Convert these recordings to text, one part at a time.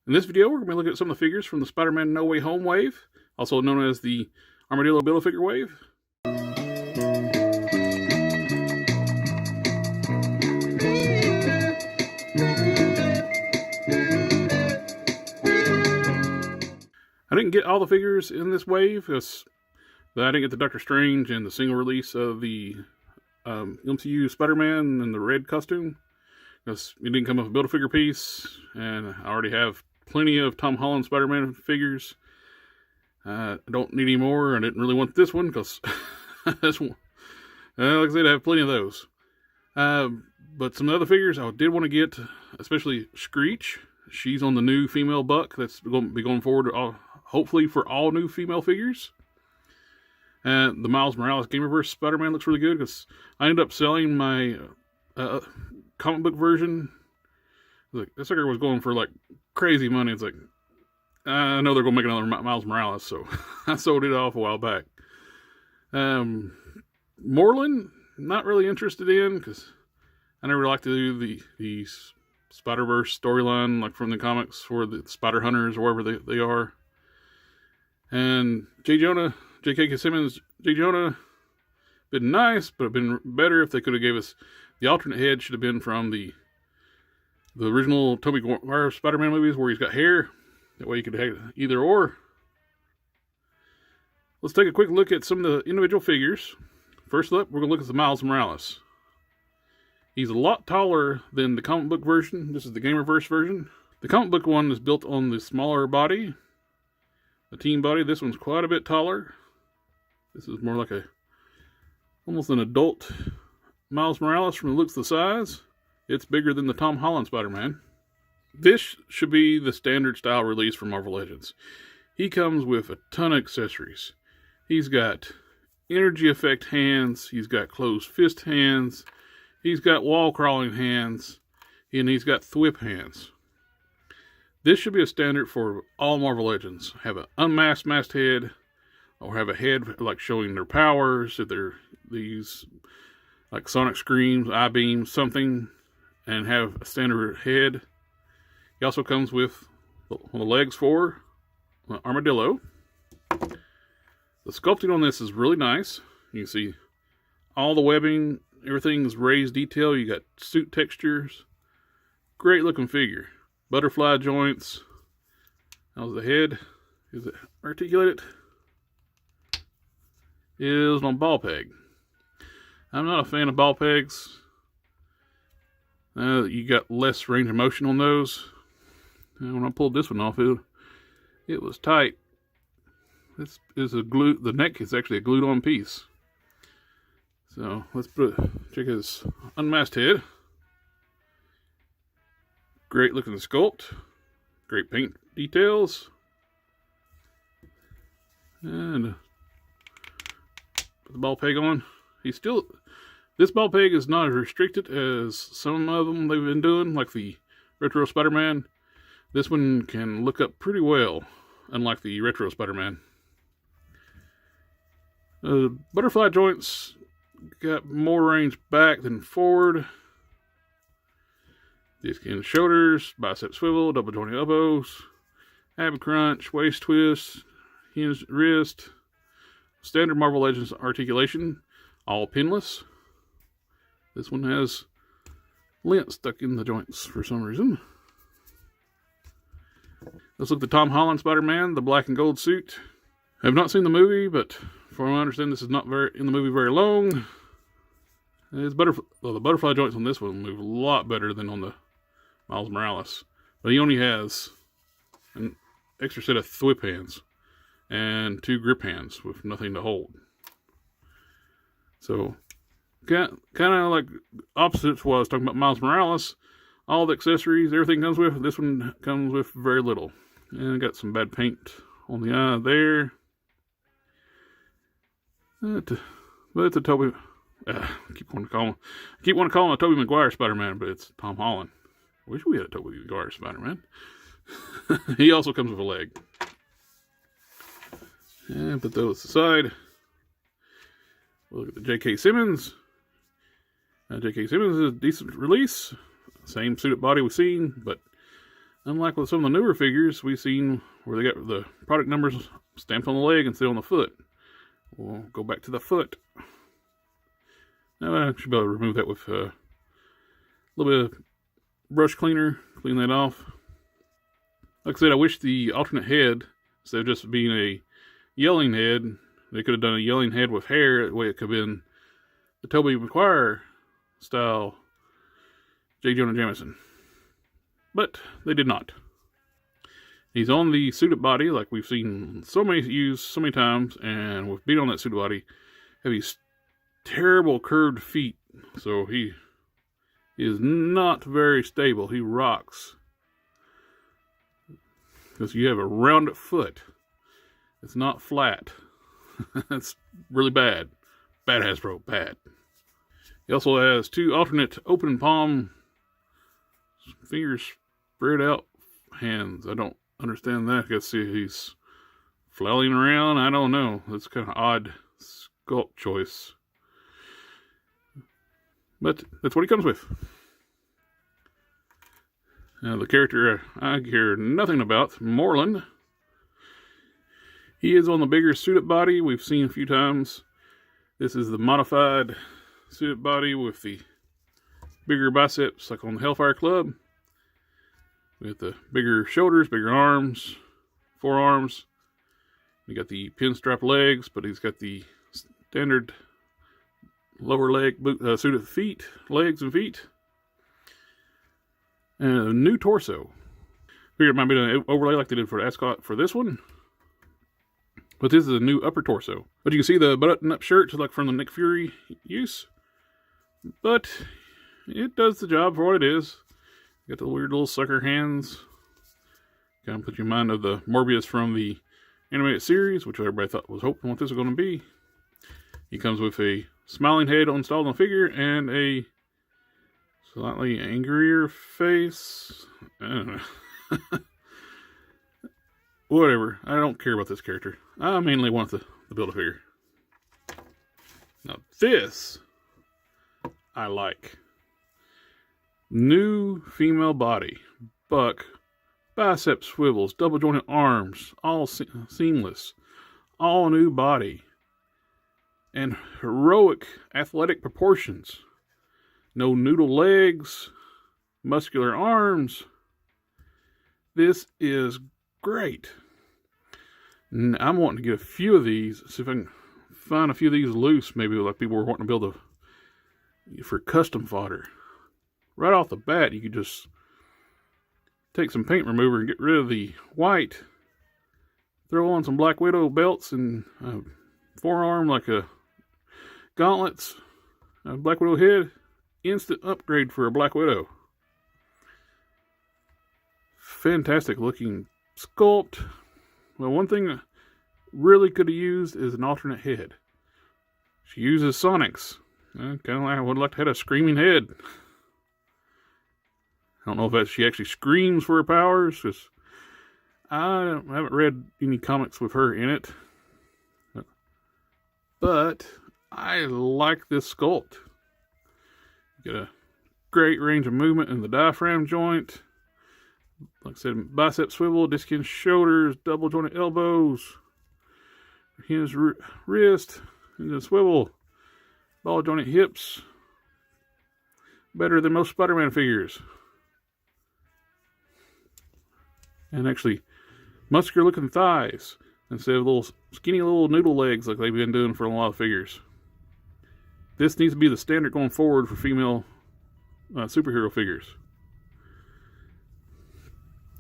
In this video, we're going to be looking at some of the figures from the Spider-Man No Way Home wave, also known as the Armadillo Build-A-Figure wave. I didn't get all the figures in this wave because I didn't get the Doctor Strange and the single release of the MCU Spider-Man in the red costume, because it didn't come with a Build-A-Figure piece, and I already have plenty of Tom Holland Spider-Man figures. I don't need any more. I didn't really want this one because this one, like I said, I have plenty of those. But some other figures I did want to get, especially Screech. She's on the new female Buck that's going to be going forward, hopefully for all new female figures. The Miles Morales Gamerverse Spider-Man looks really good because I ended up selling my comic book version. Like, this sucker was going for like crazy money. It's like, I know they're going to make another Miles Morales, so I sold it off a while back. Moreland, not really interested in, because I never like to do the Spider-Verse storyline, like from the comics, for the Spider Hunters or wherever they are. And J.K. Simmons, J. Jonah, been nice, but it'd been better if they could have gave us the alternate head. Should have been from the original Tobey Maguire Spider-Man movies where he's got hair. That way you could have either or. Let's take a quick look at some of the individual figures. First up, we're going to look at the Miles Morales. He's a lot taller than the comic book version. This is the Gamerverse version. The comic book one is built on the smaller body, the team body. This one's quite a bit taller. This is more like almost an adult Miles Morales from the looks of the size. It's bigger than the Tom Holland Spider-Man. This should be the standard style release for Marvel Legends. He comes with a ton of accessories. He's got energy effect hands. He's got closed fist hands. He's got wall crawling hands. And he's got thwip hands. This should be a standard for all Marvel Legends. Have an unmasked masked head, or have a head like showing their powers, if they're these like sonic screams, eye beams, something, and have a standard head. He also comes with the legs for Armadillo. The sculpting on this is really nice. You can see all the webbing, everything's raised detail. You got suit textures. Great looking figure. Butterfly joints. How's the head? Is it articulated? Is on ball peg. I'm not a fan of ball pegs. You got less range of motion on those. And when I pulled this one off, it was tight. This is a glue. The neck is actually a glued on piece. So let's check his unmasked head. Great looking sculpt. Great paint details. And put the ball peg on. This ball peg is not as restricted as some of them they've been doing, like the Retro Spider-Man. This one can look up pretty well, unlike the Retro Spider-Man. Butterfly joints got more range back than forward. Disc in shoulders, bicep swivel, double jointed elbows, ab crunch, waist twist, hinged wrist. Standard Marvel Legends articulation, all pinless. This one has lint stuck in the joints for some reason. Let's look at the Tom Holland Spider-Man, the black and gold suit. I have not seen the movie, but from what I understand, this is not in the movie very long. The butterfly joints on this one move a lot better than on the Miles Morales. But he only has an extra set of thwip hands and 2 grip hands with nothing to hold. So, kind of like opposites what I was talking about Miles Morales. All the accessories, everything comes with. This one comes with very little. And I got some bad paint on the eye there. But it's a Tobey. I keep wanting to call him a Tobey Maguire Spider-Man, but it's Tom Holland. I wish we had a Tobey Maguire Spider-Man. He also comes with a leg. And put those aside. We'll look at the J.K. Simmons. J.K. Simmons is a decent release. Same suited body we've seen, but Unlike with some of the newer figures we've seen where they got the product numbers stamped on the leg instead on the foot. We'll go back to the foot. Now I should be able to remove that with a little bit of brush cleaner, clean that off. Like I said, I wish the alternate head, instead of just being a yelling head, they could have done a yelling head with hair. That way it could have been the Tobey Maguire style J. Jonah Jameson. But they did not. He's on the suited body, like we've seen so many used so many times, and with being on that suited body, have these terrible curved feet. So he is not very stable. He rocks. Because you have a rounded foot. It's not flat. That's really bad. Bad Hasbro, bad. He also has two alternate open palm, fingers spread out hands. I don't understand that. I guess he's flailing around. I don't know. That's kind of odd sculpt choice. But that's what he comes with. Now the character I care nothing about, Moreland. He is on the bigger suited body we've seen a few times. This is the modified suited body with the bigger biceps like on the Hellfire Club. With the bigger shoulders, bigger arms, forearms. You got the pinstripe legs, but he's got the standard lower leg suited feet, legs and feet. And a new torso. Figured it might be an overlay like they did for the Ascot for this one. But this is a new upper torso. But you can see the button-up shirt like from the Nick Fury use. But it does the job for what it is. Got the weird little sucker hands. Kind of put you in mind of the Morbius from the animated series, which everybody thought was hoping what this was going to be. He comes with a smiling head installed on the figure and a slightly angrier face. I don't know. Whatever. I don't care about this character. I mainly want the build a figure. Now this I like. New female body. Buck. Bicep swivels. Double jointed arms. All seamless. All new body. And heroic athletic proportions. No noodle legs. Muscular arms. This is great. And I'm wanting to get a few of these. See if I can find a few of these loose. Maybe like people were wanting to build for custom fodder. Right off the bat, you could just take some paint remover and get rid of the white. Throw on some Black Widow belts and forearm like a gauntlets. A Black Widow head. Instant upgrade for a Black Widow. Fantastic looking sculpt. Well, one thing that really could have used is an alternate head. She uses Sonics. Kind of like I would like to have a screaming head. I don't know if that she actually screams for her powers, because I haven't read any comics with her in it. But I like this sculpt. You get a great range of movement in the diaphragm joint. Like I said, bicep swivel, disc in shoulders, double jointed elbows, hinged wrist, and the swivel, ball jointed hips. Better than most Spider-Man figures. And actually, muscular looking thighs instead of little skinny little noodle legs like they've been doing for a lot of figures. This needs to be the standard going forward for female superhero figures.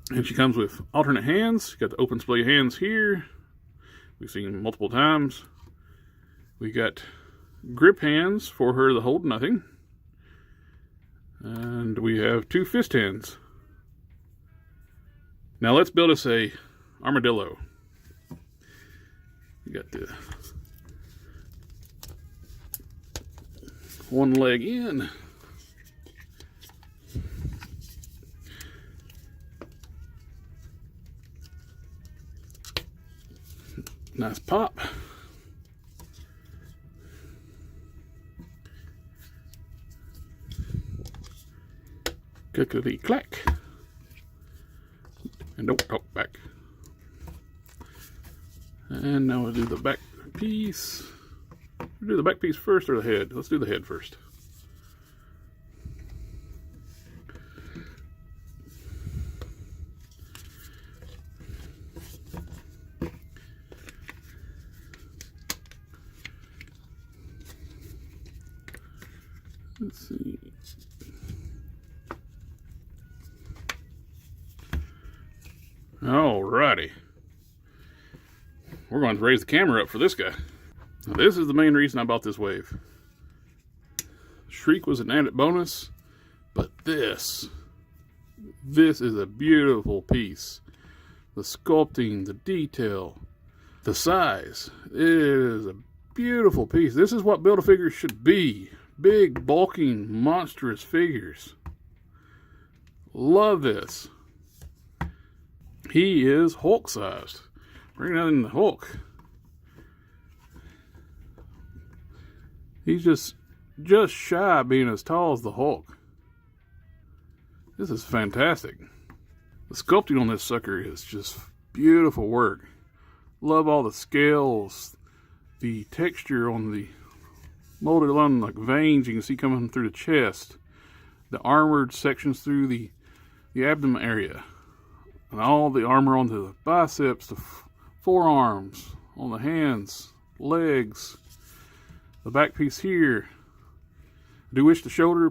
And she comes with alternate hands. Got the open display hands here. We've seen multiple times. We got grip hands for her to hold nothing. And we have two fist hands. Now let's build us a armadillo. You got the one leg in. Nice pop. Clickety clack. Nope, oh, back. And now we'll do the back piece. We'll do the back piece first or the head? Let's do the head first. Let's see. Alrighty. We're going to raise the camera up for this guy. Now, this is the main reason I bought this wave. Shriek was an added bonus, but this is a beautiful piece. The sculpting, the detail, the size. It is a beautiful piece. This is what Build-A-Figures should be. Big, bulking, monstrous figures. Love this. He is Hulk-sized. Bring that in the Hulk. He's just shy of being as tall as the Hulk. This is fantastic. The sculpting on this sucker is just beautiful work. Love all the scales, the texture on the molded along like veins you can see coming through the chest, the armored sections through the abdomen area, and all the armor on the biceps, the forearms, on the hands, legs, the back piece here. I do wish the shoulder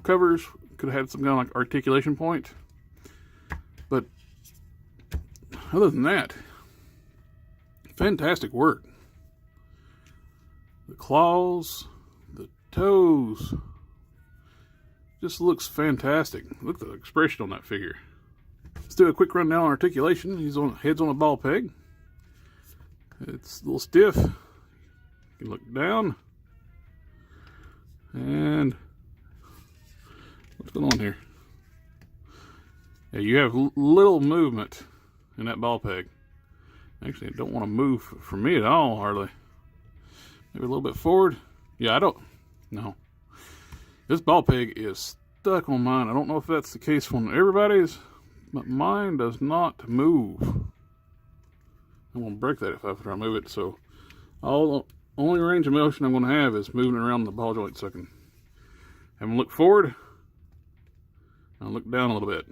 covers could have had some kind of like articulation point, but other than that, fantastic work. The claws, the toes, just looks fantastic. Look at the expression on that figure. Let's do a quick rundown on articulation. Head's on a ball peg. It's a little stiff. You can look down. And what's going on here? Yeah, you have little movement in that ball peg. Actually, I don't want to move for me at all, hardly. Maybe a little bit forward. Yeah, no. This ball peg is stuck on mine. I don't know if that's the case on everybody's, but mine does not move. I'm going to break that if I try to move it. So, only range of motion I'm going to have is moving around the ball joint sucking. I'm going to look forward. I'll look down a little bit.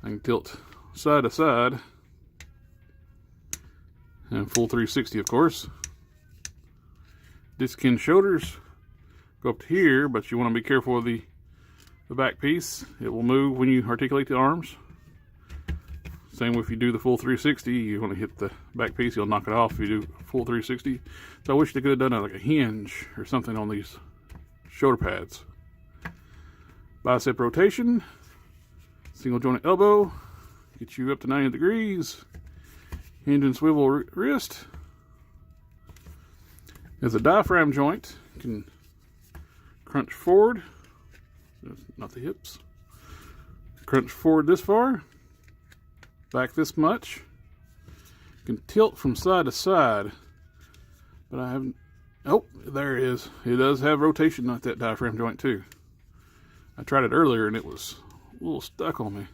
I can tilt side to side. And full 360, of course. Disc in shoulders go up to here, but you want to be careful of the back piece. It will move when you articulate the arms. Same if you do the full 360, you want to hit the back piece, you'll knock it off if you do full 360. So I wish they could have done like a hinge or something on these shoulder pads. Bicep rotation, single jointed elbow, get you up to 90 degrees. Hinge and swivel wrist. There's a diaphragm joint. You can crunch forward, not the hips. Crunch forward this far, back this much. You can tilt from side to side, but I haven't. Oh, there it is. It does have rotation at that diaphragm joint too. I tried it earlier and it was a little stuck on me.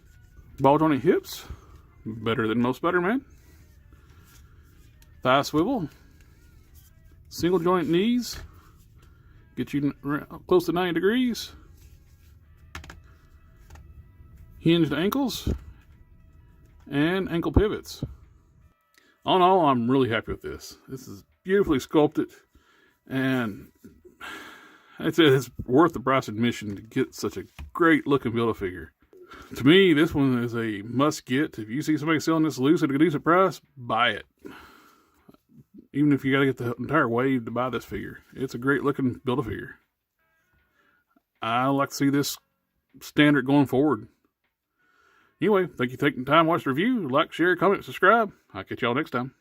Ball jointed hips, better than most Spider-Man. Thigh swivel. Single joint knees, get you close to 90 degrees. Hinged ankles and ankle pivots. All in all, I'm really happy with this. This is beautifully sculpted, and I'd say it's worth the price of admission to get such a great looking Build-A-Figure. To me, this one is a must get. If you see somebody selling this loose at a decent price, buy it. Even if you got to get the entire wave to buy this figure. It's a great looking Build-A-Figure. I like to see this standard going forward. Anyway, thank you for taking the time to watch the review. Like, share, comment, subscribe. I'll catch y'all next time.